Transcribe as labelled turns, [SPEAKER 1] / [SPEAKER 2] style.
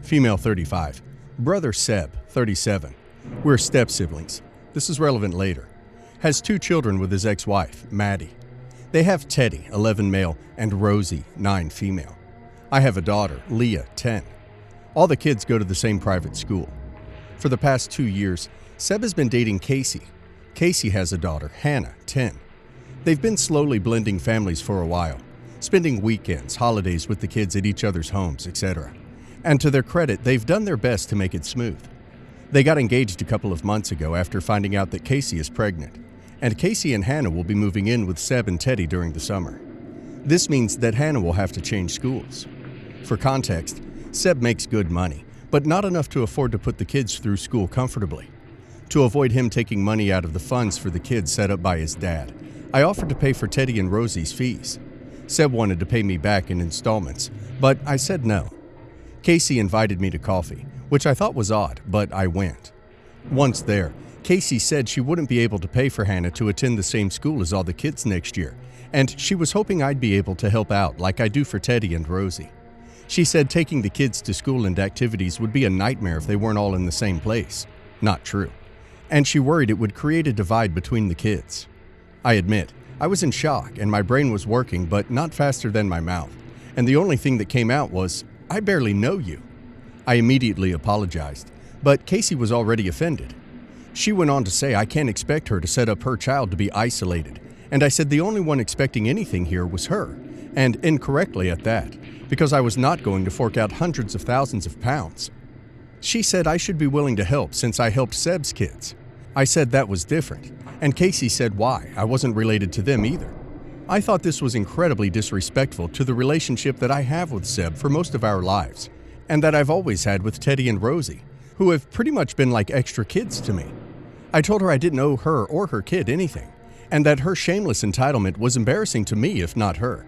[SPEAKER 1] Female 35. Brother Seb, 37. We're step-siblings. This is relevant later. Has 2 children with his ex-wife, Maddie. They have Teddy, 11 male, and Rosie, 9 female. I have a daughter, Leah, 10. All the kids go to the same private school. For the past 2 years, Seb has been dating Casey. Casey has a daughter, Hannah, 10. They've been slowly blending families for a while, spending weekends, holidays with the kids at each other's homes, etc. And to their credit, they've done their best to make it smooth. They got engaged a couple of months ago after finding out that Casey is pregnant, and Casey and Hannah will be moving in with Seb and Teddy during the summer. This means that Hannah will have to change schools. For context, Seb makes good money, but not enough to afford to put the kids through school comfortably. To avoid him taking money out of the funds for the kids set up by his dad, I offered to pay for Teddy and Rosie's fees. Seb wanted to pay me back in installments, but I said no. Casey invited me to coffee, which I thought was odd, but I went. Once there, Casey said she wouldn't be able to pay for Hannah to attend the same school as all the kids next year, and she was hoping I'd be able to help out like I do for Teddy and Rosie. She said taking the kids to school and activities would be a nightmare if they weren't all in the same place. Not true. And she worried it would create a divide between the kids. I admit, I was in shock and my brain was working, but not faster than my mouth, and the only thing that came out was, "I barely know you." I immediately apologized, but Casey was already offended. She went on to say I can't expect her to set up her child to be isolated, and I said the only one expecting anything here was her, and incorrectly at that, because I was not going to fork out hundreds of thousands of pounds. She said I should be willing to help since I helped Seb's kids. I said that was different, and Casey said why, I wasn't related to them either. I thought this was incredibly disrespectful to the relationship that I have with Seb for most of our lives, and that I've always had with Teddy and Rosie, who have pretty much been like extra kids to me. I told her I didn't owe her or her kid anything, and that her shameless entitlement was embarrassing to me if not her.